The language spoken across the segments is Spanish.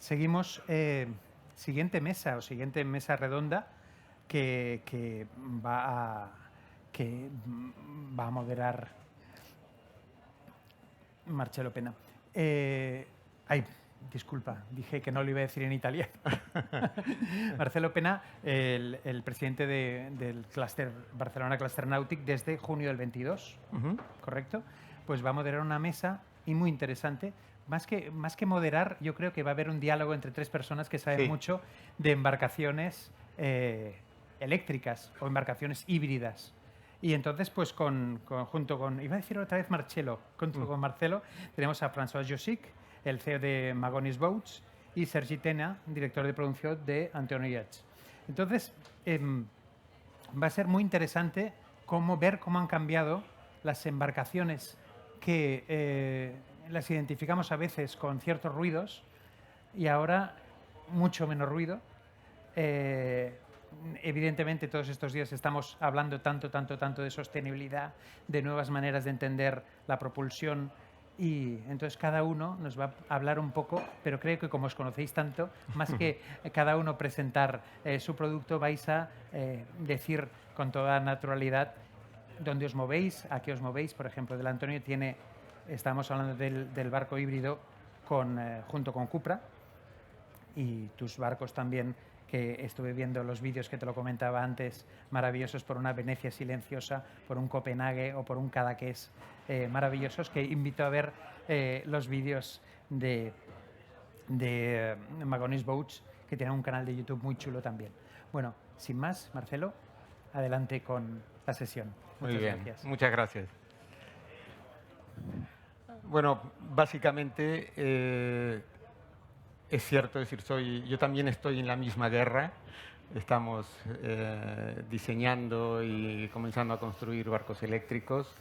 seguimos. Siguiente mesa redonda que va a moderar Marcelo Pena. Ay, disculpa, dije que no lo iba a decir en italiano. Marcelo Pena, el presidente del clúster Barcelona Cluster Nautic desde junio del 22, ¿correcto? Pues va a moderar una mesa y muy interesante. Más que moderar, yo creo que va a haber un diálogo entre tres personas que saben mucho de embarcaciones eléctricas o embarcaciones híbridas. Y entonces, pues junto con, iba a decir otra vez Marcelo, junto con Marcelo, tenemos a François Josic, el CEO de Magonis Boats, y Sergi Tena, director de producción de Antonio Yachts. Entonces, va a ser muy interesante ver cómo han cambiado las embarcaciones que las identificamos a veces con ciertos ruidos y ahora mucho menos ruido. Evidentemente, todos estos días estamos hablando tanto de sostenibilidad, de nuevas maneras de entender la propulsión, y entonces cada uno nos va a hablar un poco, pero creo que como os conocéis tanto, más que cada uno presentar su producto, vais a decir con toda naturalidad dónde os movéis, a qué os movéis. Por ejemplo, del Antonio estamos hablando del barco híbrido junto con Cupra, y tus barcos también, que estuve viendo los vídeos que te lo comentaba antes, maravillosos, por una Venecia silenciosa, por un Copenhague o por un Cadaqués, maravillosos, que invito a ver los vídeos de Magonis Boats, que tienen un canal de YouTube muy chulo también. Bueno, sin más, Marcelo, adelante con la sesión. Muchas gracias. Muchas gracias. Bueno, básicamente es cierto, es decir, yo también estoy en la misma guerra. Estamos diseñando y comenzando a construir barcos eléctricos.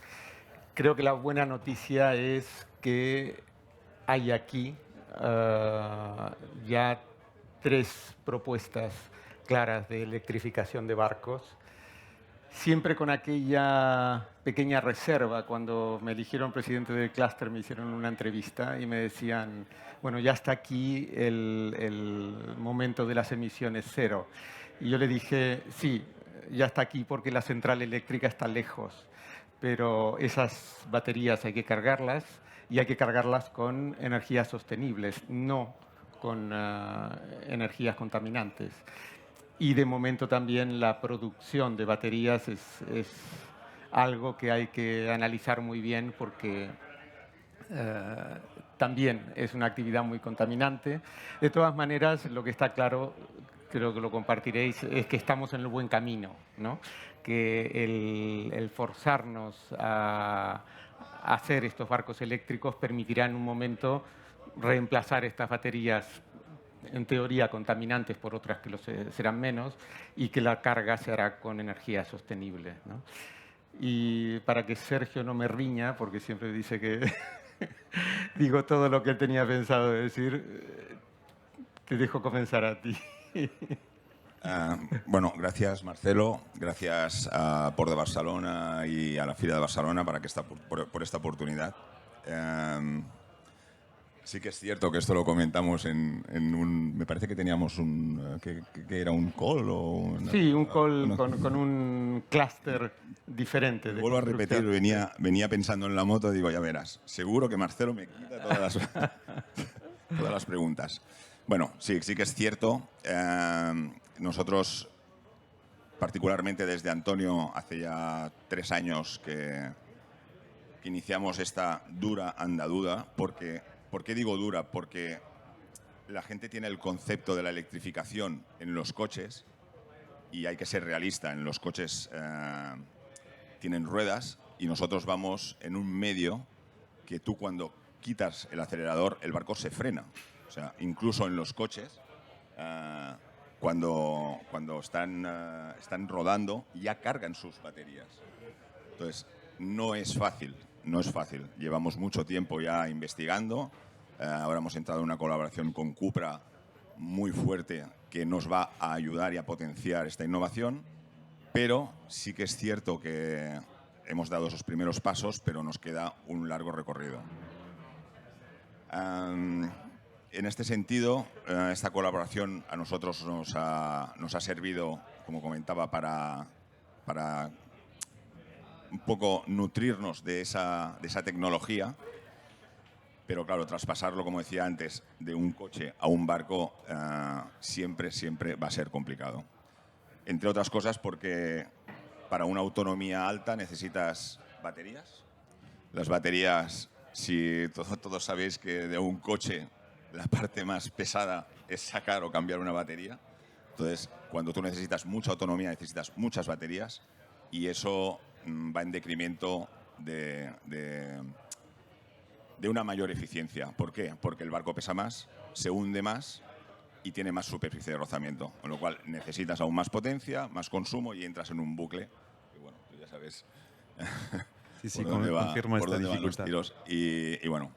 Creo que la buena noticia es que hay aquí ya 3 propuestas claras de electrificación de barcos. Siempre con aquella pequeña reserva. Cuando me eligieron presidente del clúster, me hicieron una entrevista y me decían, bueno, ya está aquí el momento de las emisiones cero. Y yo le dije, sí, ya está aquí porque la central eléctrica está lejos, pero esas baterías hay que cargarlas, y hay que cargarlas con energías sostenibles, no con energías contaminantes. Y de momento también la producción de baterías es algo que hay que analizar muy bien, porque también es una actividad muy contaminante. De todas maneras, lo que está claro, creo que lo compartiréis, es que estamos en el buen camino, ¿no? Que el forzarnos a hacer estos barcos eléctricos permitirá en un momento reemplazar estas baterías, en teoría contaminantes, por otras que serán menos, y que la carga se hará con energía sostenible, ¿no? Y para que Sergio no me riña, porque siempre dice que digo todo lo que él tenía pensado decir, te dejo comenzar a ti. Bueno, gracias Marcelo, gracias a Port de Barcelona y a la Fira de Barcelona por esta oportunidad. Sí que es cierto que esto lo comentamos en un... Me parece que teníamos que era un call o... Sí, un call con un clúster diferente. Vuelvo a repetir, venía pensando en la moto y digo, ya verás, seguro que Marcelo me quita todas las preguntas. Bueno, sí que es cierto. Nosotros, particularmente desde Antonio, hace ya 3 años que iniciamos esta dura andadura. ¿Por qué digo dura? Porque la gente tiene el concepto de la electrificación en los coches, y hay que ser realista. En los coches tienen ruedas, y nosotros vamos en un medio que tú, cuando quitas el acelerador, el barco se frena. O sea, incluso en los coches, cuando están rodando, ya cargan sus baterías. Entonces, no es fácil. No es fácil. Llevamos mucho tiempo ya investigando. Ahora hemos entrado en una colaboración con Cupra muy fuerte, que nos va a ayudar y a potenciar esta innovación. Pero sí que es cierto que hemos dado esos primeros pasos, pero nos queda un largo recorrido. en este sentido, esta colaboración a nosotros nos ha servido, como comentaba, para un poco nutrirnos de esa tecnología. Pero claro, traspasarlo, como decía antes, de un coche a un barco siempre va a ser complicado. Entre otras cosas porque para una autonomía alta necesitas baterías. Las baterías, si todos sabéis que de un coche la parte más pesada es sacar o cambiar una batería. Entonces, cuando tú necesitas mucha autonomía, necesitas muchas baterías y eso va en decremento de una mayor eficiencia. ¿Por qué? Porque el barco pesa más, se hunde más y tiene más superficie de rozamiento, con lo cual necesitas aún más potencia, más consumo y entras en un bucle. Y bueno, tú ya sabes Sí, por dónde confirmo esta van los dificultad. tiros. Y bueno,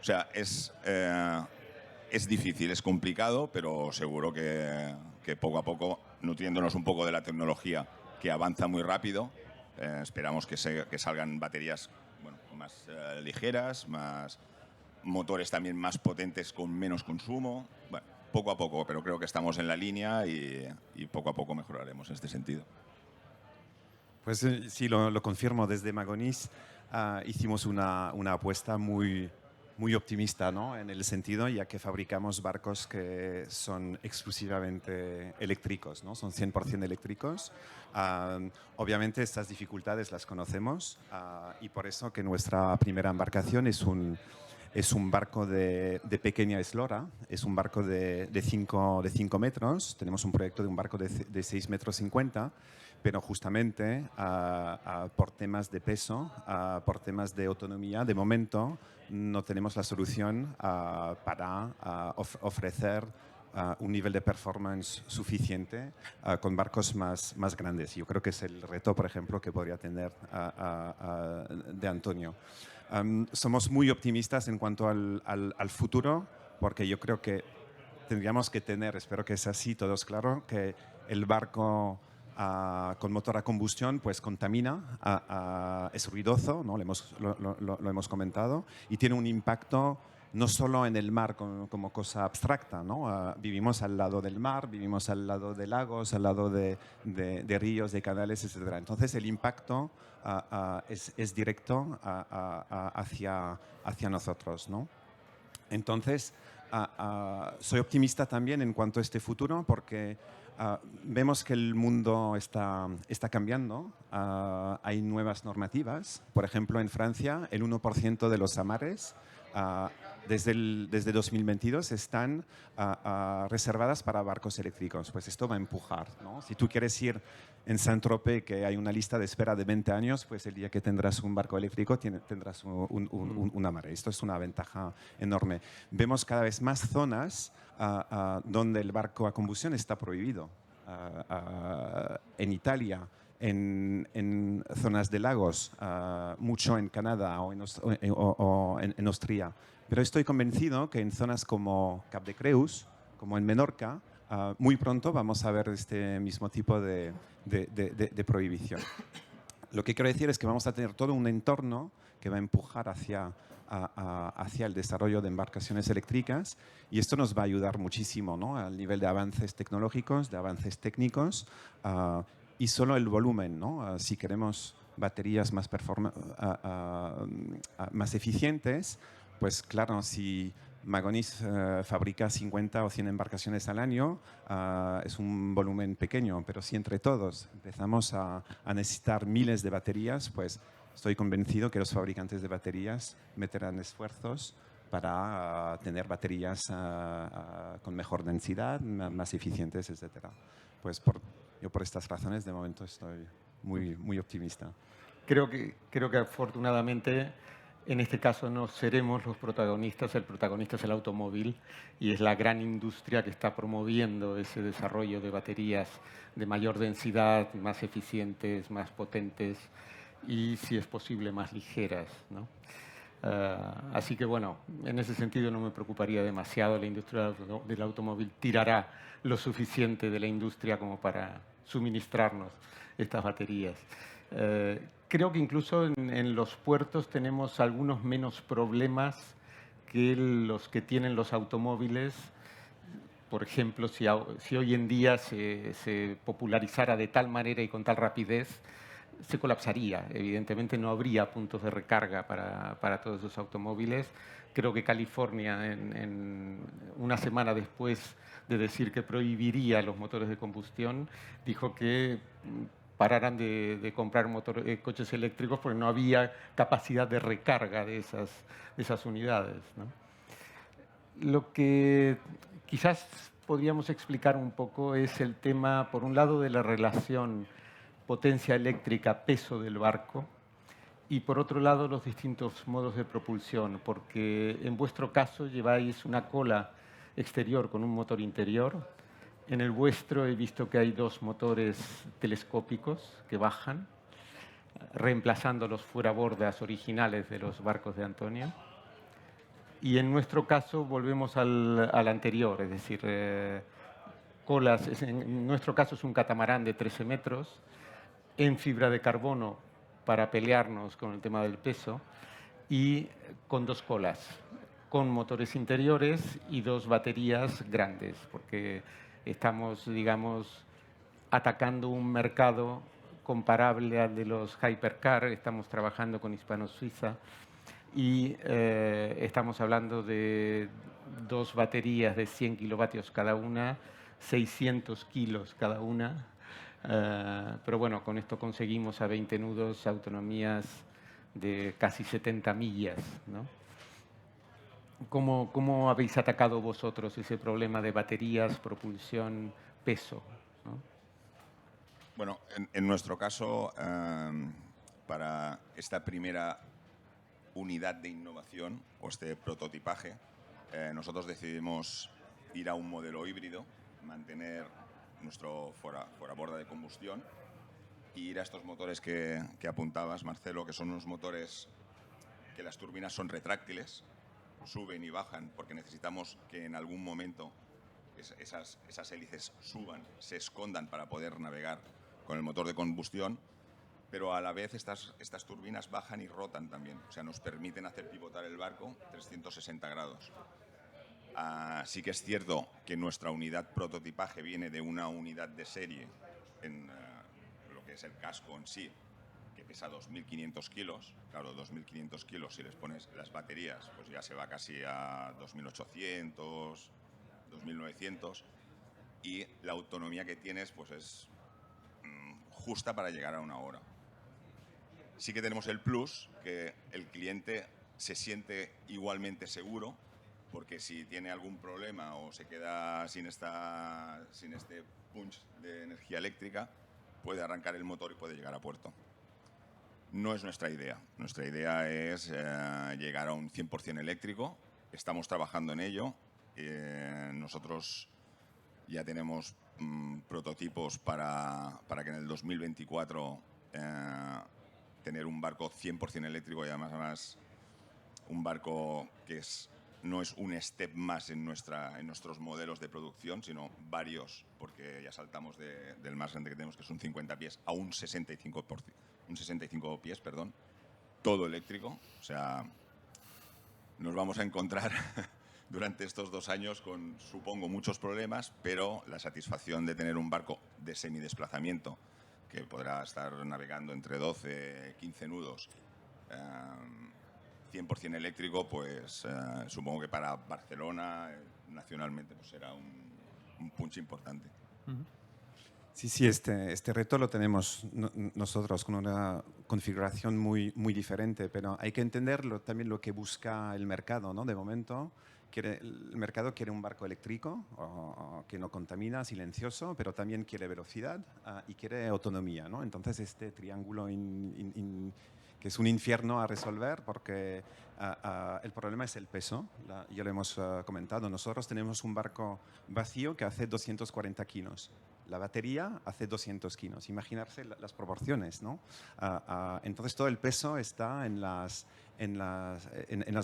o sea, es difícil, es complicado, pero seguro que poco a poco, nutriéndonos un poco de la tecnología que avanza muy rápido, esperamos que salgan baterías más ligeras, más motores también más potentes con menos consumo. Bueno, poco a poco, pero creo que estamos en la línea y poco a poco mejoraremos en este sentido. Pues sí, lo confirmo. Desde Magonis hicimos una apuesta muy optimista, ¿no? En el sentido, ya que fabricamos barcos que son exclusivamente eléctricos, ¿no? Son 100% eléctricos. Obviamente estas dificultades las conocemos y por eso que nuestra primera embarcación es un barco de pequeña eslora, es un barco de 5 metros. Tenemos un proyecto de un barco de 6,50 metros, pero justamente por temas de peso, por temas de autonomía, de momento no tenemos la solución para ofrecer un nivel de performance suficiente con barcos más grandes. Yo creo que es el reto, por ejemplo, que podría tener de Antonio. Somos muy optimistas en cuanto al futuro, porque yo creo que tendríamos que tener, espero que sea así, todos claro, que el barco con motor a combustión pues contamina, es ruidoso, ¿no? Lo hemos comentado, y tiene un impacto no solo en el mar como cosa abstracta, ¿no? Vivimos al lado del mar, vivimos al lado de lagos, al lado de ríos, de canales, etc. Entonces el impacto es directo hacia nosotros, ¿no? Entonces, soy optimista también en cuanto a este futuro porque vemos que el mundo está cambiando. Hay nuevas normativas. Por ejemplo, en Francia, el 1% de los amares desde 2022 están reservadas para barcos eléctricos. Pues esto va a empujar, ¿no? Si tú quieres ir en Saint-Tropez, que hay una lista de espera de 20 años, pues el día que tendrás un barco eléctrico tendrás un amare. Esto es una ventaja enorme. Vemos cada vez más zonas donde el barco a combustión está prohibido. En Italia, en zonas de lagos, mucho en Canadá o en Austria. Pero estoy convencido que en zonas como Cap de Creus, como en Menorca, muy pronto vamos a ver este mismo tipo de prohibición. Lo que quiero decir es que vamos a tener todo un entorno que va a empujar hacia el desarrollo de embarcaciones eléctricas y esto nos va a ayudar muchísimo, ¿no? Al nivel de avances tecnológicos, de avances técnicos y solo el volumen, ¿no? Si queremos baterías más eficientes, pues claro, si Magonis fabrica 50 o 100 embarcaciones al año, es un volumen pequeño, pero si entre todos empezamos a necesitar miles de baterías, pues estoy convencido que los fabricantes de baterías meterán esfuerzos para tener baterías con mejor densidad, más eficientes, etc. Pues yo por estas razones de momento estoy muy optimista. Creo que afortunadamente en este caso no seremos los protagonistas, el protagonista es el automóvil y es la gran industria que está promoviendo ese desarrollo de baterías de mayor densidad, más eficientes, más potentes y, si es posible, más ligeras, ¿no? Así que, bueno, en ese sentido no me preocuparía demasiado. La industria del automóvil tirará lo suficiente de la industria como para suministrarnos estas baterías. Creo que incluso en los puertos tenemos algunos menos problemas que los que tienen los automóviles, por ejemplo, si hoy en día se popularizara de tal manera y con tal rapidez, se colapsaría. Evidentemente no habría puntos de recarga para todos esos automóviles. Creo que California, en una semana después de decir que prohibiría los motores de combustión, dijo que pararan de comprar coches eléctricos porque no había capacidad de recarga de esas unidades, ¿no? Lo que quizás podríamos explicar un poco es el tema, por un lado, de la relación potencia eléctrica, peso del barco, y por otro lado los distintos modos de propulsión, porque en vuestro caso lleváis una cola exterior con un motor interior. En el vuestro he visto que hay dos motores telescópicos que bajan, reemplazando los fuerabordas originales de los barcos de Antonio. Y en nuestro caso volvemos al anterior, es decir, colas, en nuestro caso es un catamarán de 13 metros, en fibra de carbono para pelearnos con el tema del peso, y con dos colas, con motores interiores y dos baterías grandes, porque estamos, digamos, atacando un mercado comparable al de los hypercar. Estamos trabajando con Hispano-Suiza y estamos hablando de dos baterías de 100 kilovatios cada una, 600 kilos cada una. Pero bueno, con esto conseguimos a 20 nudos autonomías de casi 70 millas, ¿no? ¿Cómo habéis atacado vosotros ese problema de baterías, propulsión, peso, ¿no? Bueno, en nuestro caso, para esta primera unidad de innovación o este prototipaje, nosotros decidimos ir a un modelo híbrido, mantener nuestro fueraborda de combustión y ir a estos motores que apuntabas, Marcelo, que son unos motores que las turbinas son retráctiles, suben y bajan porque necesitamos que en algún momento esas hélices suban, se escondan para poder navegar con el motor de combustión, pero a la vez estas turbinas bajan y rotan también, o sea, nos permiten hacer pivotar el barco 360 grados. Sí que es cierto que nuestra unidad prototipaje viene de una unidad de serie en lo que es el casco en sí, que pesa 2.500 kilos. Claro, 2.500 kilos, si les pones las baterías, pues ya se va casi a 2.800, 2.900. Y la autonomía que tienes pues es justa para llegar a una hora. Sí que tenemos el plus, que el cliente se siente igualmente seguro, porque si tiene algún problema o se queda sin este punch de energía eléctrica, puede arrancar el motor y puede llegar a puerto. No es nuestra idea. Nuestra idea es llegar a un 100% eléctrico. Estamos trabajando en ello. Nosotros ya tenemos prototipos para que en el 2024 tener un barco 100% eléctrico y además un barco que no es un step más en nuestros modelos de producción, sino varios, porque ya saltamos del más grande que tenemos, que es un 50 pies, a un 65 pies, todo eléctrico. O sea, nos vamos a encontrar durante estos 2 años con, supongo, muchos problemas, pero la satisfacción de tener un barco de semidesplazamiento que podrá estar navegando entre 12, 15 nudos, 100% eléctrico, pues supongo que para Barcelona, nacionalmente, pues será un punch importante. Sí, este reto lo tenemos nosotros con una configuración muy diferente, pero hay que entender también lo que busca el mercado, ¿no? De momento, el mercado quiere un barco eléctrico que no contamina, silencioso, pero también quiere velocidad y quiere autonomía, ¿no? Entonces, este triángulo que es un infierno a resolver porque el problema es el peso. Ya lo hemos comentado. Nosotros tenemos un barco vacío que hace 240 kilos. La batería hace 200 kilos. Imaginarse las proporciones, ¿no? Entonces todo el peso está en las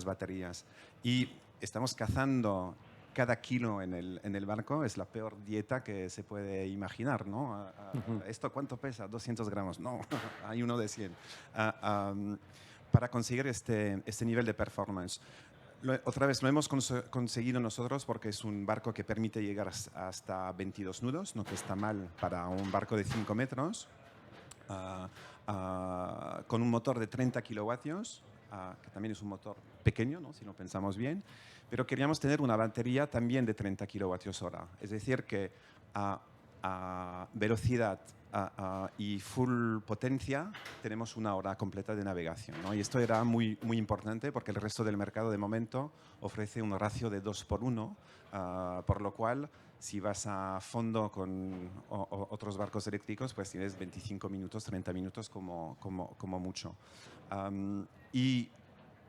baterías. Y estamos cazando cada kilo en el barco. Es la peor dieta que se puede imaginar, ¿no? ¿Esto cuánto pesa? 200 gramos. No, hay uno de 100. Para conseguir este nivel de performance. Otra vez, lo hemos conseguido nosotros porque es un barco que permite llegar hasta 22 nudos, no que está mal para un barco de 5 metros, con un motor de 30 kilovatios, que también es un motor pequeño, ¿no? Si lo pensamos bien, pero queríamos tener una batería también de 30 kilovatios hora. Es decir, que a velocidad y full potencia tenemos una hora completa de navegación, ¿no? Y esto era muy, muy importante porque el resto del mercado de momento ofrece un ratio de 2:1, por lo cual si vas a fondo con otros barcos eléctricos, pues tienes 25 minutos, 30 minutos como mucho. Y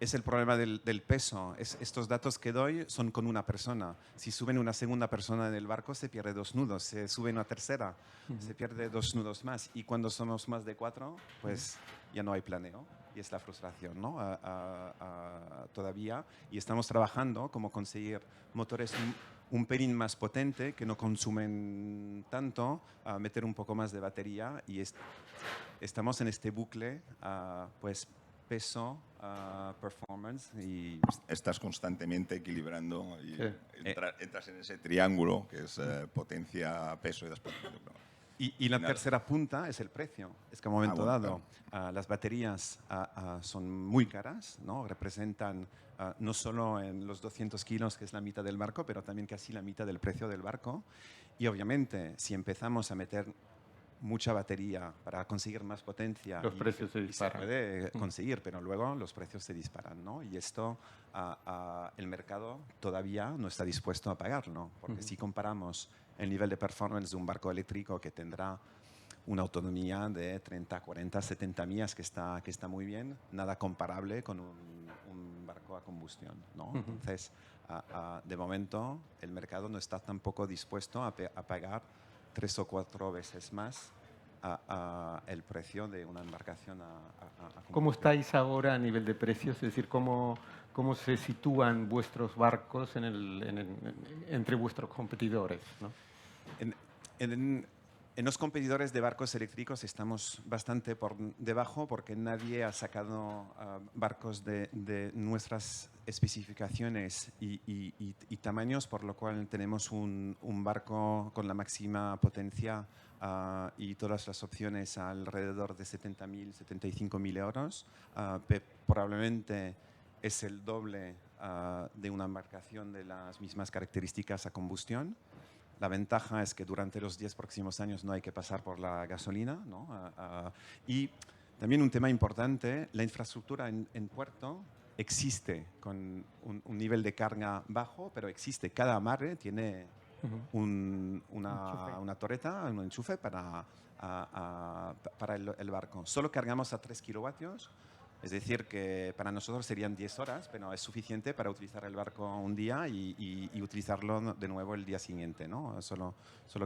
es el problema del peso. Estos datos que doy son con una persona. Si suben una segunda persona en el barco, se pierde 2 nudos. Se sube una tercera, se pierde 2 nudos más. Y cuando somos más de 4, pues ya no hay planeo. Y es la frustración, ¿no? Todavía. Y estamos trabajando como conseguir motores un pelín más potente, que no consumen tanto, meter un poco más de batería. Y estamos en este bucle, pues peso, performance y... Estás constantemente equilibrando y Sí. entras en ese triángulo que es potencia, peso y desplazamiento. Y la tercera punta es el precio. Es que a un momento bueno, dado las baterías son muy caras, ¿no? Representan no solo en los 200 kilos, que es la mitad del barco, pero también casi la mitad del precio del barco. Y obviamente, si empezamos a meter mucha batería para conseguir más potencia, Los precios se disparan. se puede conseguir, pero luego los precios se disparan, ¿no? Y esto el mercado todavía no está dispuesto a pagarlo, porque si comparamos el nivel de performance de un barco eléctrico que tendrá una autonomía de 30, 40, 70 millas, que está muy bien, nada comparable con un barco a combustión, ¿no? Entonces, de momento, el mercado no está tampoco dispuesto a pagar 3 o 4 veces más el precio de una embarcación a combustión. ¿Cómo estáis ahora a nivel de precios? Es decir, ¿cómo se sitúan vuestros barcos entre vuestros competidores, ¿no? En los competidores de barcos eléctricos estamos bastante por debajo porque nadie ha sacado barcos de nuestras especificaciones y tamaños, por lo cual tenemos un barco con la máxima potencia y todas las opciones alrededor de 70.000, 75.000 euros. Probablemente es el doble de una embarcación de las mismas características a combustión. La ventaja es que durante los 10 próximos años no hay que pasar por la gasolina, ¿no? Y también un tema importante, la infraestructura en puerto existe con un nivel de carga bajo, pero existe. Cada amarre tiene una torreta, un enchufe para el barco. Solo cargamos a 3 kilovatios. Es decir, que para nosotros serían 10 horas, pero es suficiente para utilizar el barco un día y utilizarlo de nuevo el día siguiente, ¿no? Solo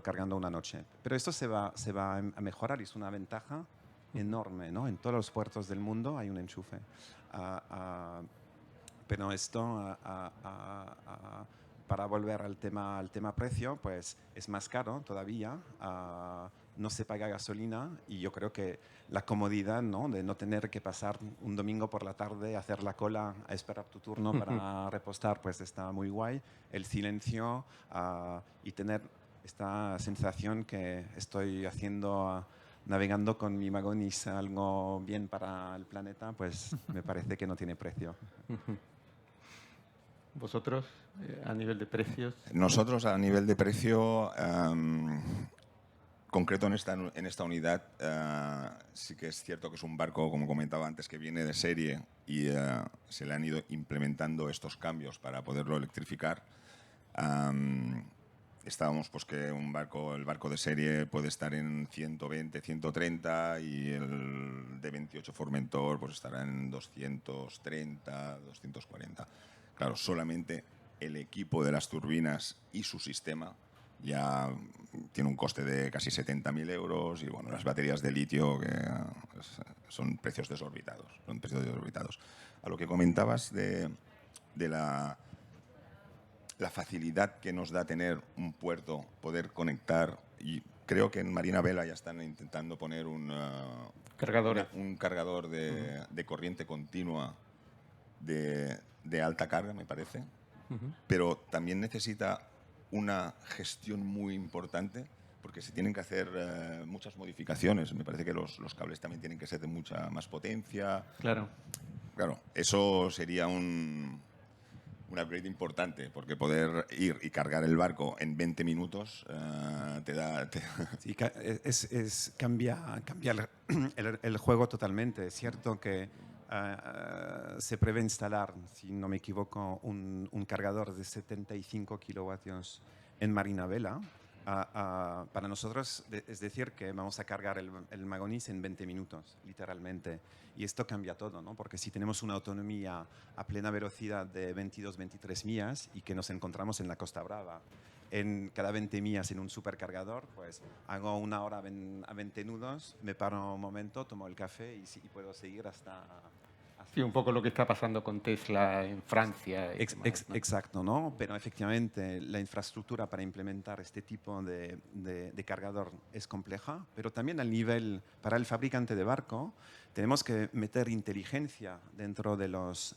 cargando una noche. Pero esto se va a mejorar y es una ventaja enorme, ¿no? En todos los puertos del mundo hay un enchufe. Pero esto, para volver al tema precio, pues es más caro todavía. No se paga gasolina y yo creo que la comodidad, ¿no? De no tener que pasar un domingo por la tarde, hacer la cola, a esperar tu turno para repostar, pues está muy guay. El silencio y tener esta sensación que estoy navegando con mi Magonis algo bien para el planeta, pues me parece que no tiene precio. ¿Vosotros, a nivel de precios? Nosotros, a nivel de precio, concreto en esta unidad, sí que es cierto que es un barco, como comentaba antes, que viene de serie y se le han ido implementando estos cambios para poderlo electrificar. Estábamos pues que el barco de serie puede estar en 120, 130 y el de 28 Formentor pues estará en 230, 240. Claro, solamente el equipo de las turbinas y su sistema ya tiene un coste de casi 70.000 euros y bueno, las baterías de litio que son precios desorbitados. A lo que comentabas de la facilidad que nos da tener un puerto, poder conectar, y creo que en Marina Vela ya están intentando poner un cargador de corriente continua de de alta carga, me parece, pero también necesita una gestión muy importante porque se tienen que hacer muchas modificaciones. Me parece que los cables también tienen que ser de mucha más potencia. Claro. Claro, eso sería un upgrade importante, porque poder ir y cargar el barco en 20 minutos te da... Sí, cambia el juego totalmente. Es cierto que se prevé instalar, si no me equivoco, un cargador de 75 kilovatios en Marina Vela. Para nosotros es decir que vamos a cargar el Magonis en 20 minutos, literalmente. Y esto cambia todo, ¿no? Porque si tenemos una autonomía a plena velocidad de 22-23 millas y que nos encontramos en la Costa Brava, en cada 20 millas en un supercargador, pues hago una hora a 20 nudos, me paro un momento, tomo el café y puedo seguir hasta... Sí, un poco lo que está pasando con Tesla en Francia. Y demás, ¿no? Exacto, ¿no? Pero efectivamente la infraestructura para implementar este tipo de cargador es compleja, pero también al nivel, para el fabricante de barco, tenemos que meter inteligencia dentro de los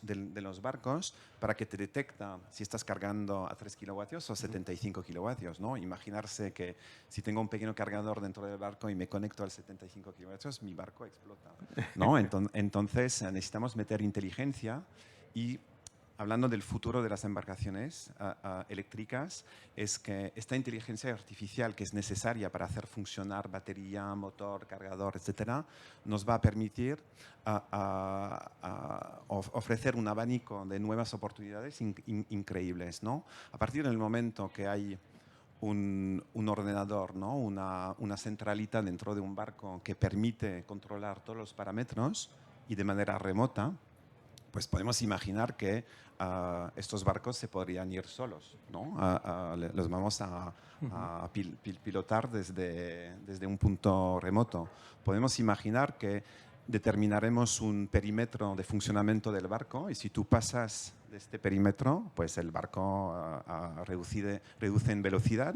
barcos para que te detecta si estás cargando a 3 kilovatios o 75 kilovatios, ¿no? Imaginarse que si tengo un pequeño cargador dentro del barco y me conecto al 75 kilovatios, mi barco explota, ¿no? Entonces necesitamos meter inteligencia y hablando del futuro de las embarcaciones eléctricas, es que esta inteligencia artificial que es necesaria para hacer funcionar batería, motor, cargador, etcétera, nos va a permitir ofrecer un abanico de nuevas oportunidades increíbles, ¿no? A partir del momento que hay un ordenador, ¿no? una centralita dentro de un barco que permite controlar todos los parámetros y de manera remota, pues podemos imaginar que estos barcos se podrían ir solos, ¿no? Los vamos a pilotar desde un punto remoto. Podemos imaginar que determinaremos un perímetro de funcionamiento del barco y si tú pasas de este perímetro, pues el barco reduce en velocidad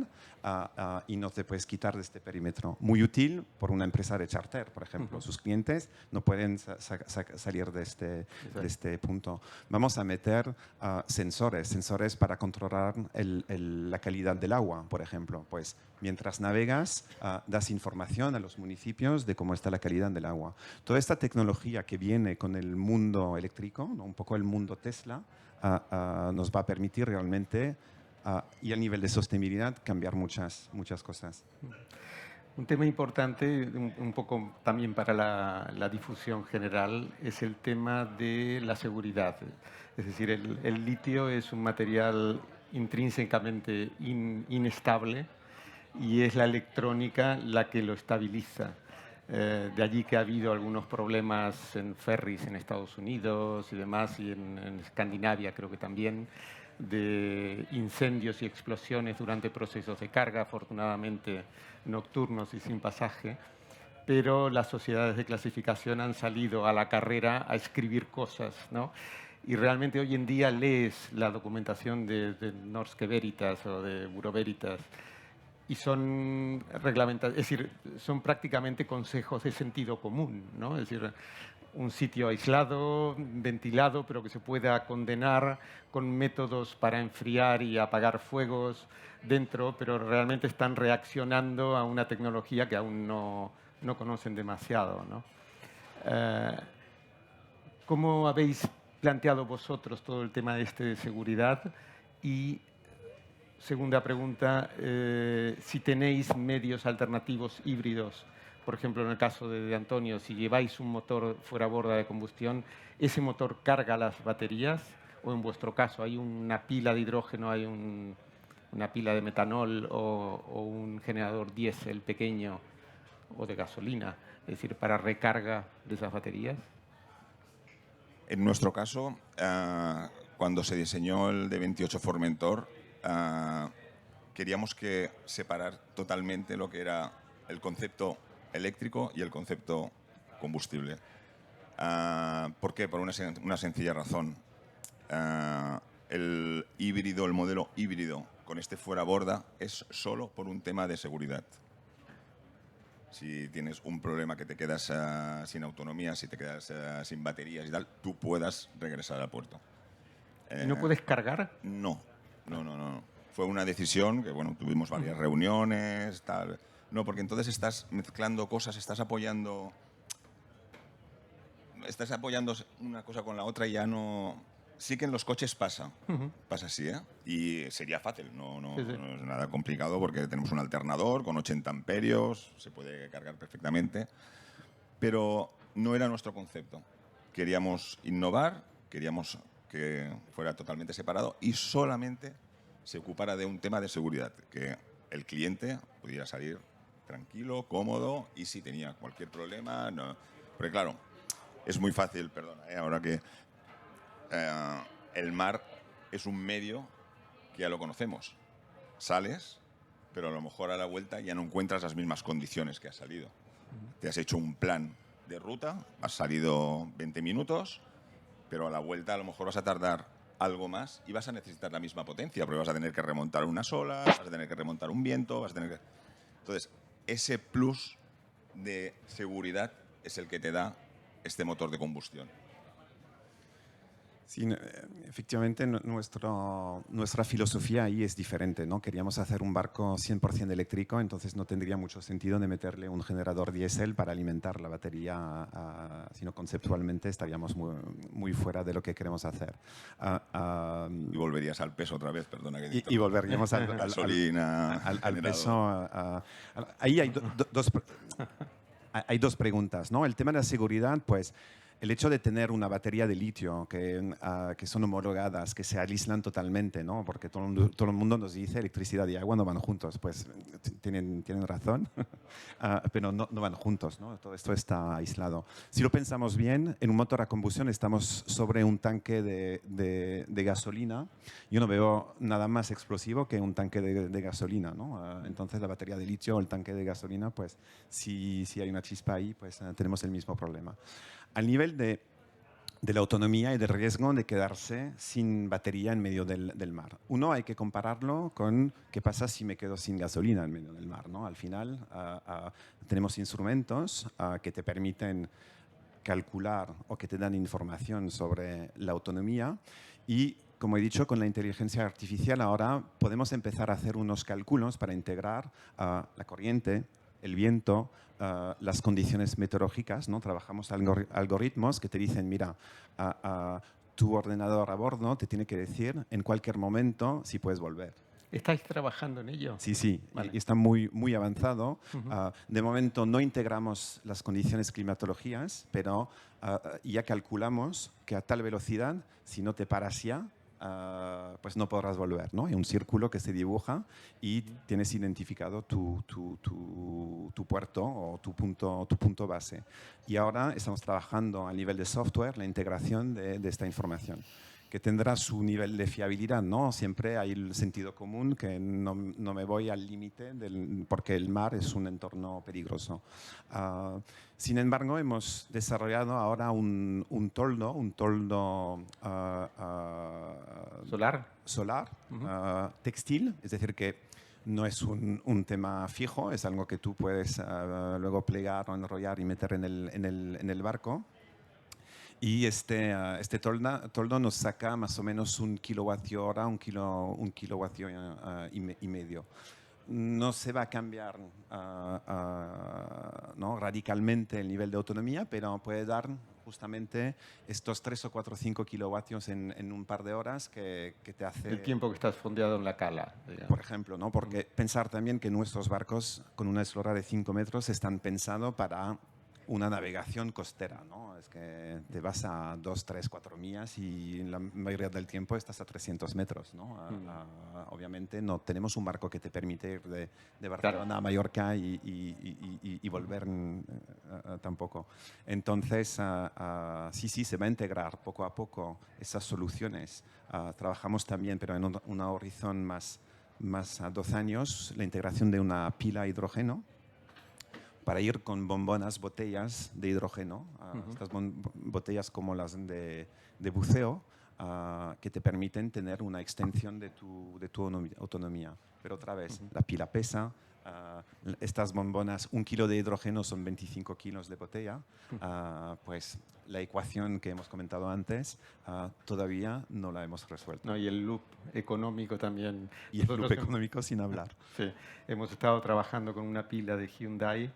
y no te puedes quitar de este perímetro. Muy útil por una empresa de charter, por ejemplo. Sus clientes no pueden salir de este punto. Vamos a meter sensores para controlar la calidad del agua, por ejemplo. Pues mientras navegas, das información a los municipios de cómo está la calidad del agua. Toda esta tecnología que viene con el mundo eléctrico, ¿no? Un poco el mundo Tesla, nos va a permitir realmente, y a nivel de sostenibilidad, cambiar muchas cosas. Un tema importante, un poco también para la difusión general, es el tema de la seguridad. Es decir, el litio es un material intrínsecamente inestable y es la electrónica la que lo estabiliza. De allí que ha habido algunos problemas en ferries en Estados Unidos y demás, y en Escandinavia creo que también, de incendios y explosiones durante procesos de carga, afortunadamente nocturnos y sin pasaje, pero las sociedades de clasificación han salido a la carrera a escribir cosas, ¿no? Y realmente hoy en día lees la documentación de Norske Veritas o de Bureau Veritas y son reglamentados, es decir, son prácticamente consejos de sentido común, ¿no? Es decir, un sitio aislado, ventilado, pero que se pueda condenar con métodos para enfriar y apagar fuegos dentro, pero realmente están reaccionando a una tecnología que aún no conocen demasiado, ¿no? ¿Cómo habéis planteado vosotros todo el tema de seguridad? Y segunda pregunta, si tenéis medios alternativos híbridos, por ejemplo, en el caso de Antonio, si lleváis un motor fuera borda de combustión, ¿ese motor carga las baterías? ¿O en vuestro caso hay una pila de hidrógeno, hay una pila de metanol o un generador diésel pequeño o de gasolina, es decir, para recarga de esas baterías? En nuestro caso, cuando se diseñó el D28 Formentor, queríamos que separar totalmente lo que era el concepto eléctrico y el concepto combustible. ¿Por qué? Por una sencilla razón. El híbrido, el modelo híbrido con este fuera borda es solo por un tema de seguridad. Si tienes un problema que te quedas sin autonomía, si te quedas sin baterías y tal, tú puedas regresar al puerto. ¿Y no puedes cargar? No. Fue una decisión que, bueno, tuvimos varias reuniones, tal. No, porque entonces estás mezclando cosas, estás apoyando una cosa con la otra y ya no... Sí que en los coches pasa así, ¿eh? Y sería fácil, no es nada complicado porque tenemos un alternador con 80 amperios, se puede cargar perfectamente, pero no era nuestro concepto. Queríamos innovar, queríamos que fuera totalmente separado y solamente se ocupara de un tema de seguridad, que el cliente pudiera salir tranquilo, cómodo y si tenía cualquier problema, no. Porque claro, es muy fácil, perdona, ahora que el mar es un medio que ya lo conocemos. Sales, pero a lo mejor a la vuelta ya no encuentras las mismas condiciones que has salido. Te has hecho un plan de ruta, has salido 20 minutos, pero a la vuelta a lo mejor vas a tardar algo más y vas a necesitar la misma potencia, porque vas a tener que remontar unas olas, vas a tener que remontar un viento, vas a tener que... Entonces, ese plus de seguridad es el que te da este motor de combustión. Sí, efectivamente nuestra filosofía ahí es diferente, ¿no? Queríamos hacer un barco 100% eléctrico, entonces no tendría mucho sentido de meterle un generador diésel para alimentar la batería, sino conceptualmente estaríamos muy fuera de lo que queremos hacer. Y volverías al peso otra vez, perdona que y volveríamos al peso. Ahí hay dos preguntas, ¿no? El tema de la seguridad, pues... El hecho de tener una batería de litio que son homologadas, que se aíslan totalmente, ¿no? Porque todo el mundo nos dice electricidad y agua no van juntos. Pues tienen razón, pero no van juntos, ¿no? Todo esto está aislado. Si lo pensamos bien, en un motor a combustión estamos sobre un tanque de gasolina. Yo no veo nada más explosivo que un tanque de gasolina, ¿no? Entonces la batería de litio o el tanque de gasolina, pues si hay una chispa ahí, pues tenemos el mismo problema. Al nivel de la autonomía y del riesgo de quedarse sin batería en medio del mar. Uno, hay que compararlo con qué pasa si me quedo sin gasolina en medio del mar, ¿no? Al final, tenemos instrumentos que te permiten calcular o que te dan información sobre la autonomía y, como he dicho, con la inteligencia artificial ahora podemos empezar a hacer unos cálculos para integrar la corriente, el viento, las condiciones meteorológicas, ¿no? Trabajamos algoritmos que te dicen, mira, tu ordenador a bordo te tiene que decir en cualquier momento si puedes volver. ¿Estáis trabajando en ello? Sí, vale. Y está muy avanzado. De momento no integramos las condiciones climatológicas, pero ya calculamos que a tal velocidad, si no te paras ya, pues no podrás volver, ¿no? Hay un círculo que se dibuja y tienes identificado tu puerto o tu punto base. Y ahora estamos trabajando a nivel de software la integración de esta información, que tendrá su nivel de fiabilidad, ¿no? Siempre hay el sentido común, que no me voy al límite, porque el mar es un entorno peligroso. Sin embargo, hemos desarrollado ahora un toldo solar textil, es decir, que no es un tema fijo, es algo que tú puedes luego plegar o enrollar y meter en el barco. Y este toldo nos saca más o menos 1 kilovatio hora, un kilovatio y medio. No se va a cambiar ¿no? radicalmente el nivel de autonomía, pero puede dar justamente estos 3 o 4 o 5 kilovatios en un par de horas que te hace... El tiempo que estás fondeado en la cala, digamos. Por ejemplo, ¿no? Porque pensar también que nuestros barcos con una eslora de 5 metros están pensados para una navegación costera, ¿no? Es que te vas a 2, 3, 4 millas y la mayoría del tiempo estás a 300 metros, ¿no? Obviamente no tenemos un barco que te permite ir de Barcelona a Mallorca y volver tampoco. Entonces, sí, se va a integrar poco a poco esas soluciones. Trabajamos también, pero en un horizonte más a 2 años, la integración de una pila a hidrógeno para ir con botellas de hidrógeno, estas botellas como las de buceo, que te permiten tener una extensión de tu autonomía. Pero otra vez, la pila pesa, Estas bombonas, 1 kilo de hidrógeno son 25 kilos de botella. Pues la ecuación que hemos comentado antes todavía no la hemos resuelto. No, y el loop económico también. Y el loop Nosotros económico sin hablar. Sí, hemos estado trabajando con una pila de Hyundai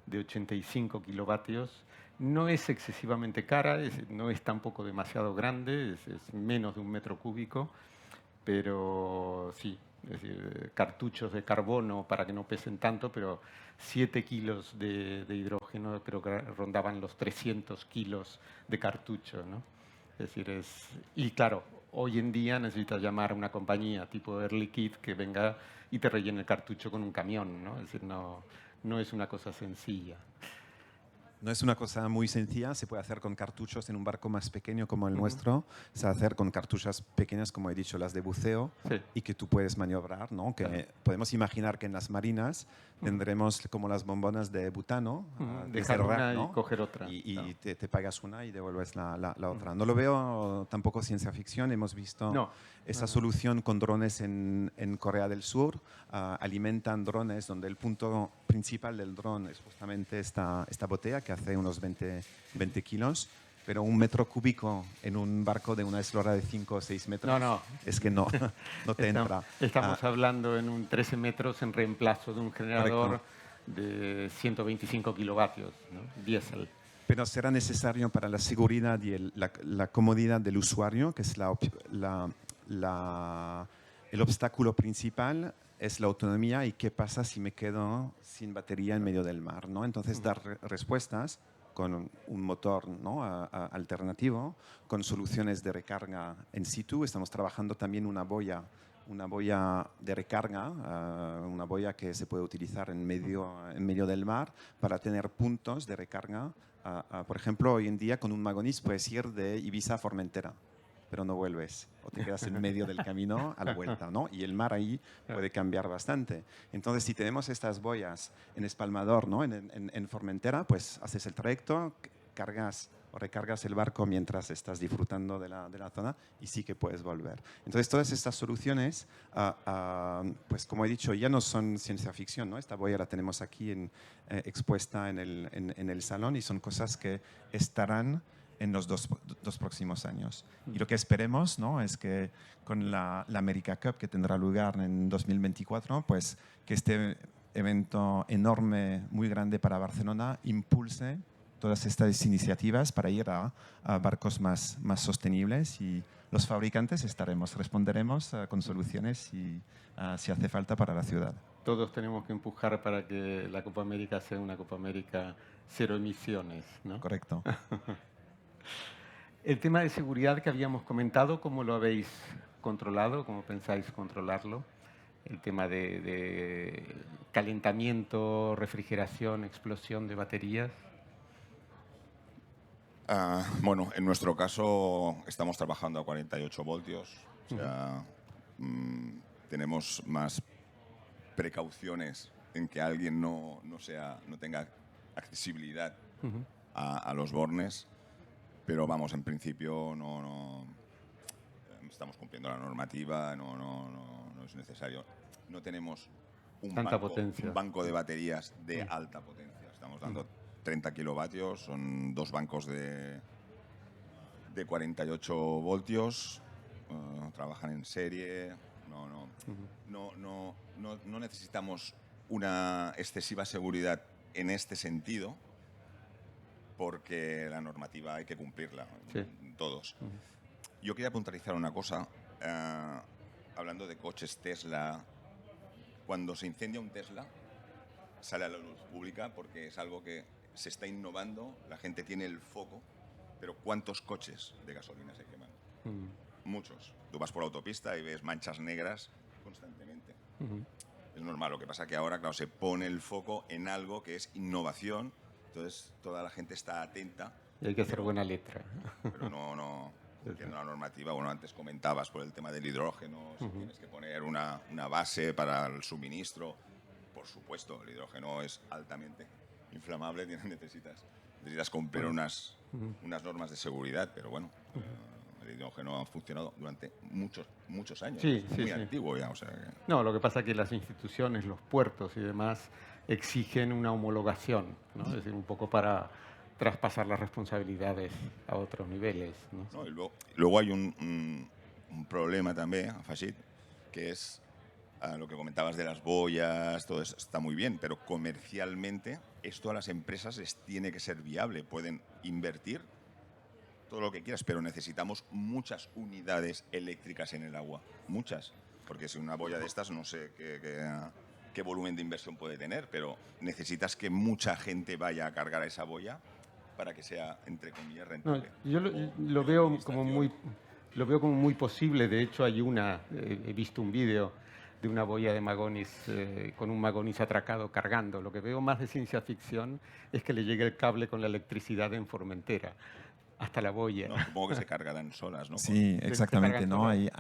de 85 kilovatios. No es excesivamente cara, no es tampoco demasiado grande, es menos de 1 metro cúbico, pero sí, es decir, cartuchos de carbono para que no pesen tanto, pero 7 kilos de hidrógeno creo que rondaban los 300 kilos de cartucho, ¿no? Es decir, y claro, hoy en día necesitas llamar a una compañía tipo Air Liquide que venga y te rellene el cartucho con un camión, ¿no? Es decir, no es una cosa sencilla. No es una cosa muy sencilla, se puede hacer con cartuchos en un barco más pequeño como el nuestro, se puede hacer con cartuchas pequeñas, como he dicho, las de buceo, Sí. y que tú puedes maniobrar, ¿no? Que podemos imaginar que en las marinas tendremos como las bombonas de butano, Dejar desde una ¿no? y coger otra. Y Claro. te pagas una y devuelves la otra. No lo veo tampoco ciencia ficción, hemos visto No. esa solución con drones en Corea del Sur, alimentan drones donde el punto principal del dron es justamente esta botella que hace unos 20 kilos, pero 1 metro cúbico en un barco de una eslora de 5 o 6 metros, No. es que no, no te entra. Estamos hablando en un 13 metros en reemplazo de un generador Correcto. de 125 kilovatios, ¿no? Diésel. Pero será necesario para la seguridad y la comodidad del usuario, que es el obstáculo principal, es la autonomía y qué pasa si me quedo sin batería en medio del mar, ¿no? Entonces, dar respuestas con un motor, ¿no? Alternativo, con soluciones de recarga in situ. Estamos trabajando también una boya de recarga, una boya que se puede utilizar en medio del mar para tener puntos de recarga. Por ejemplo, hoy en día con un Magonis puedes ir de Ibiza a Formentera, pero no vuelves, o te quedas en medio del camino a la vuelta, ¿no? Y el mar ahí puede cambiar bastante. Entonces, si tenemos estas boyas en Espalmador, ¿no? En Formentera, pues haces el trayecto, cargas o recargas el barco mientras estás disfrutando de la zona y sí que puedes volver. Entonces, todas estas soluciones, pues como he dicho, ya no son ciencia ficción, ¿no? Esta boya la tenemos aquí expuesta en el salón y son cosas que estarán en los dos próximos años. Y lo que esperemos, ¿no? Es que con la America Cup, que tendrá lugar en 2024, pues que este evento enorme, muy grande para Barcelona, impulse todas estas iniciativas para ir a barcos más sostenibles, y los fabricantes responderemos con soluciones si hace falta para la ciudad. Todos tenemos que empujar para que la Copa América sea una Copa América cero emisiones, ¿no? Correcto. El tema de seguridad que habíamos comentado, ¿cómo lo habéis controlado? ¿Cómo pensáis controlarlo? El tema de calentamiento, refrigeración, explosión de baterías. Bueno, en nuestro caso estamos trabajando a 48 voltios. O sea, tenemos más precauciones en que alguien no tenga accesibilidad a los bornes. Pero vamos, en principio no estamos cumpliendo la normativa, no es necesario. No tenemos un banco de baterías de alta potencia. Estamos dando 30 kilovatios, son 2 bancos de 48 voltios, trabajan en serie. No necesitamos una excesiva seguridad en este sentido, porque la normativa hay que cumplirla, sí, todos. Yo quería puntualizar una cosa, hablando de coches Tesla. Cuando se incendia un Tesla, sale a la luz pública porque es algo que se está innovando, la gente tiene el foco, pero ¿cuántos coches de gasolina se queman? Muchos. Tú vas por la autopista y ves manchas negras constantemente. Es normal, lo que pasa que ahora, claro, se pone el foco en algo que es innovación. Entonces, toda la gente está atenta. Y hay que hacer buena letra. Pero no cumpliendo la normativa. Bueno, antes comentabas por el tema del hidrógeno, si tienes que poner una base para el suministro. Por supuesto, el hidrógeno es altamente inflamable, necesitas cumplir unas normas de seguridad, pero bueno, El hidrógeno ha funcionado durante muchos años. Sí, es sí, muy sí. antiguo ya. O sea, No, lo que pasa es que las instituciones, los puertos y demás exigen una homologación, ¿no? Es decir, un poco para traspasar las responsabilidades a otros niveles, ¿no? ¿no? Y luego hay un problema también, Fashid, que es lo que comentabas de las boyas, todo eso está muy bien, pero comercialmente esto a las empresas les tiene que ser viable. Pueden invertir todo lo que quieras, pero necesitamos muchas unidades eléctricas en el agua. Muchas. Porque si una boya de estas, no sé qué volumen de inversión puede tener, pero necesitas que mucha gente vaya a cargar a esa boya para que sea, entre comillas, No, rentable. yo lo veo como muy posible. De hecho, he visto un vídeo de una boya de Magonis con un Magonis atracado cargando. Lo que veo más de ciencia ficción es que le llegue el cable con la electricidad en Formentera hasta la boya. No, supongo que se cargarán solas, ¿no? Sí, exactamente, cargan ¿no? solas.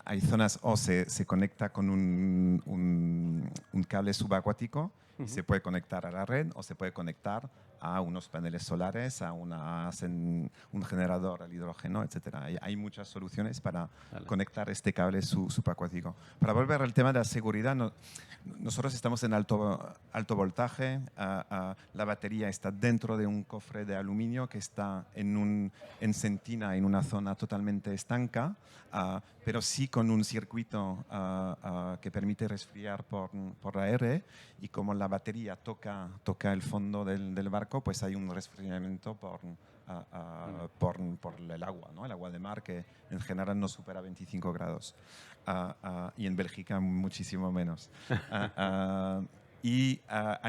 Hay zonas o se conecta con un cable subacuático y se puede conectar a la red o se puede conectar a unos paneles solares, un generador al hidrógeno, etcétera. Hay muchas soluciones para conectar este cable subacuático. Para volver al tema de la seguridad, nosotros estamos en alto voltaje, la batería está dentro de un cofre de aluminio que está en Sentina, en una zona totalmente estanca, pero sí con un circuito que permite resfriar por aire, y como la batería toca el fondo del barco, pues hay un resfriamiento por el agua, ¿no? El agua de mar, que en general no supera 25 grados. Y en Bélgica muchísimo menos. Al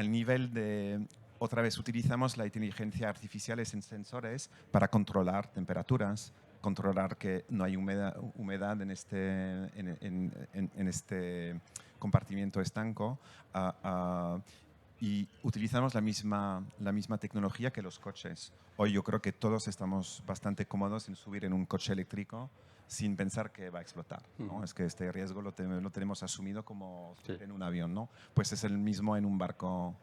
nivel de... Otra vez utilizamos la inteligencia artificial en sensores para controlar temperaturas, controlar que no hay humedad en este compartimiento estanco. Y utilizamos la misma tecnología que los coches. Hoy yo creo que todos estamos bastante cómodos en subir en un coche eléctrico sin pensar que va a explotar, ¿no? Es que este riesgo lo tenemos asumido como en un avión, ¿no? Pues es el mismo en un barco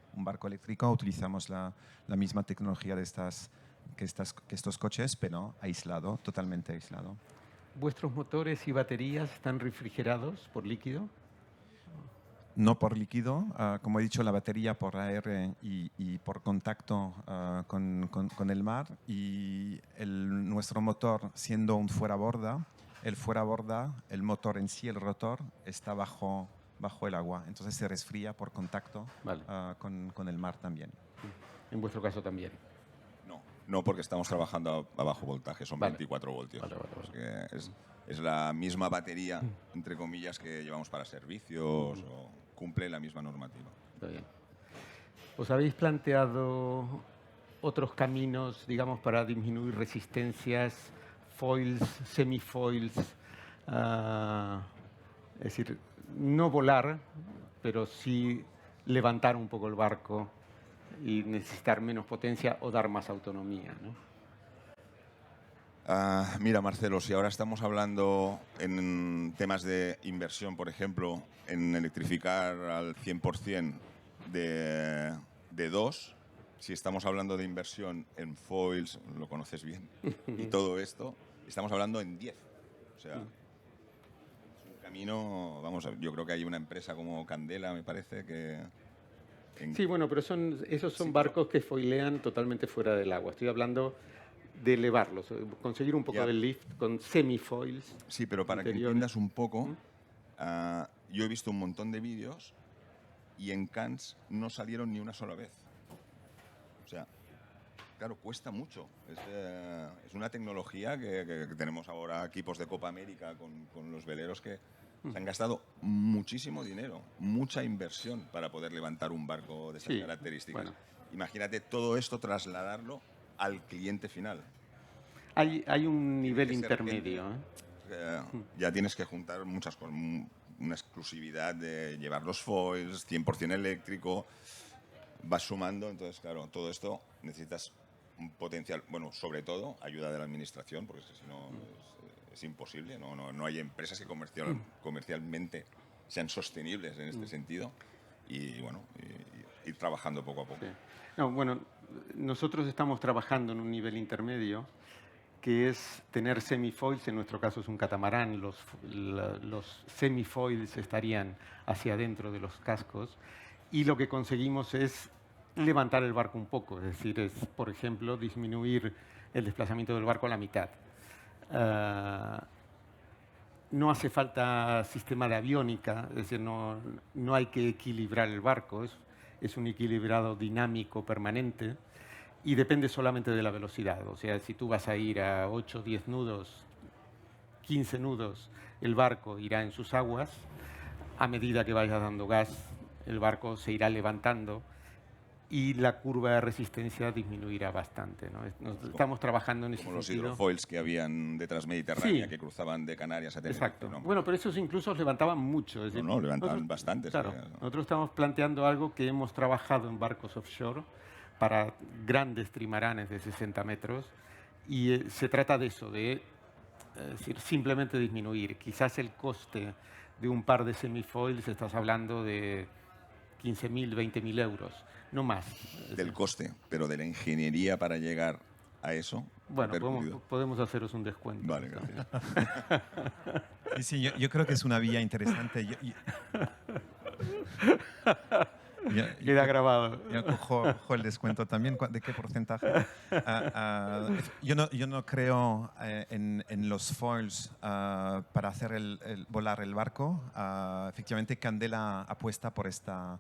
eléctrico. Utilizamos la misma tecnología que estos coches, pero aislado, totalmente aislado. ¿Vuestros motores y baterías están refrigerados por líquido? No por líquido, como he dicho, la batería por aire y por contacto con el mar, y nuestro motor siendo un fuera-borda, el motor en sí, el rotor, está bajo el agua, entonces se resfría por contacto con el mar también. En vuestro caso también. No, porque estamos trabajando a bajo voltaje, son 24 voltios. Es la misma batería, entre comillas, que llevamos para servicios, o cumple la misma normativa. Está bien. ¿Os habéis planteado otros caminos, digamos, para disminuir resistencias, foils, semifoils? Es decir, no volar, pero sí levantar un poco el barco y necesitar menos potencia o dar más autonomía, ¿no? Mira, Marcelo, si ahora estamos hablando en temas de inversión, por ejemplo, en electrificar al 100% de dos, si estamos hablando de inversión en foils, lo conoces bien, y todo esto, estamos hablando en 10. O sea, es un camino, yo creo que hay una empresa como Candela, me parece, que... Sí, bueno, pero esos son barcos que foilean totalmente fuera del agua. Estoy hablando de elevarlos, conseguir un poco de lift con semifoils. Sí, pero para que entiendas un poco, yo he visto un montón de vídeos y en Cannes no salieron ni una sola vez. O sea, claro, cuesta mucho. Es una tecnología que tenemos ahora equipos de Copa América con los veleros que se han gastado muchísimo dinero, mucha inversión para poder levantar un barco de esas características. Bueno. Imagínate todo esto, trasladarlo al cliente final. Hay un nivel intermedio. Ya tienes que juntar muchas cosas, una exclusividad de llevar los foils, 100% eléctrico, vas sumando, entonces claro, todo esto necesitas un potencial, bueno, sobre todo ayuda de la administración, porque si no es imposible, no hay empresas que comercialmente sean sostenibles en este sentido, y bueno, ir trabajando poco a poco. Sí. No, bueno, nosotros estamos trabajando en un nivel intermedio que es tener semifoils, en nuestro caso es un catamarán, los semifoils estarían hacia adentro de los cascos, y lo que conseguimos es levantar el barco un poco, es decir, es, por ejemplo, disminuir el desplazamiento del barco a la mitad. No hace falta sistema de aviónica, es decir, no hay que equilibrar el barco, es un equilibrado dinámico permanente y depende solamente de la velocidad. O sea, si tú vas a ir a 8, 10 nudos, 15 nudos, el barco irá en sus aguas. A medida que vayas dando gas, el barco se irá levantando y la curva de resistencia disminuirá bastante, ¿no? Estamos trabajando en ese Como los sentido. hidrofoils que habían de Transmediterránea, Sí. que cruzaban de Canarias a Tenerife. Exacto. ¿no? Bueno, pero esos incluso levantaban mucho. Es decir, No, levantaban nosotros- bastante. Claro, sí, ¿no? nosotros estamos planteando algo que hemos trabajado en barcos offshore para grandes trimaranes de 60 metros y se trata de eso, de decir, simplemente disminuir. Quizás el coste de un par de semifoils, estás hablando de 15.000, 20.000 euros, no más. Del coste, pero de la ingeniería para llegar a eso. Bueno, repercutido. podemos haceros un descuento. Vale, gracias. Sí, sí, yo creo que es una vía interesante. Queda grabado. Yo cojo el descuento también. ¿De qué porcentaje? Yo no creo en los foils para hacer volar el barco. Efectivamente, Candela apuesta por esta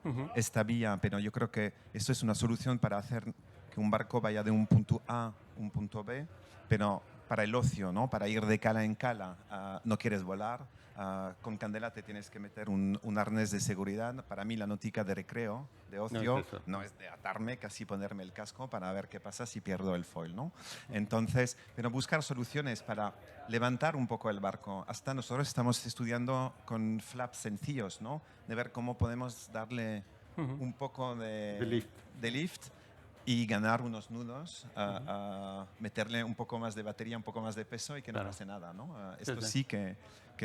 vía, pero yo creo que esto es una solución para hacer que un barco vaya de un punto A a un punto B, pero para el ocio, ¿no? Para ir de cala en cala, no quieres volar. Con Candela te tienes que meter un arnés de seguridad. Para mí la náutica de recreo, de ocio, no es de atarme, casi ponerme el casco para ver qué pasa si pierdo el foil, ¿no? Entonces, pero buscar soluciones para levantar un poco el barco. Hasta nosotros estamos estudiando con flaps sencillos, ¿no? De ver cómo podemos darle un poco de lift y ganar unos nudos, meterle un poco más de batería, un poco más de peso y que no pase nada, ¿no? Esto sí que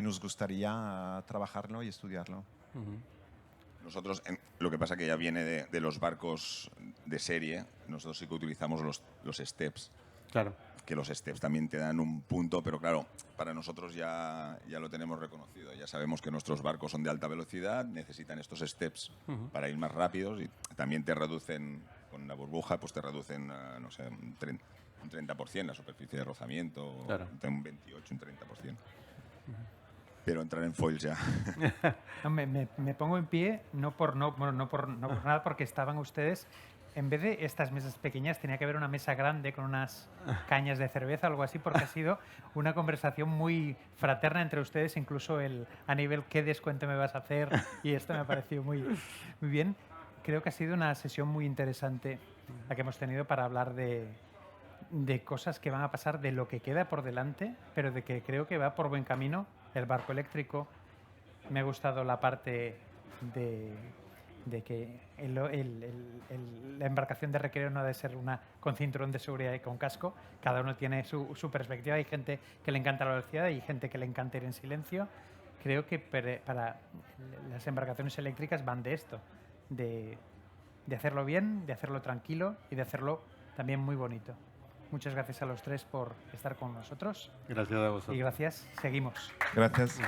nos gustaría trabajarlo y estudiarlo. Nosotros, lo que pasa que ya viene de los barcos de serie, nosotros sí que utilizamos los steps. Claro. Que los steps también te dan un punto, pero claro, para nosotros ya lo tenemos reconocido. Ya sabemos que nuestros barcos son de alta velocidad, necesitan estos steps para ir más rápidos y también te reducen, con la burbuja, pues te reducen, no sé, un 30% la superficie de rozamiento, Claro. un 28, un 30%. Pero entrar en foils ya. No, me pongo en pie, no por nada, porque estaban ustedes, en vez de estas mesas pequeñas, tenía que haber una mesa grande con unas cañas de cerveza o algo así, porque ha sido una conversación muy fraterna entre ustedes, incluso a nivel qué descuento me vas a hacer, y esto me ha parecido muy bien. Creo que ha sido una sesión muy interesante la que hemos tenido para hablar de cosas que van a pasar, de lo que queda por delante, pero de que creo que va por buen camino el barco eléctrico. Me ha gustado la parte de que la embarcación de recreo no ha de ser una con cinturón de seguridad y con casco. Cada uno tiene su perspectiva. Hay gente que le encanta la velocidad y gente que le encanta ir en silencio. Creo que para las embarcaciones eléctricas van de esto, de hacerlo bien, de hacerlo tranquilo y de hacerlo también muy bonito. Muchas gracias a los tres por estar con nosotros. Gracias a vosotros. Y gracias. Seguimos. Gracias.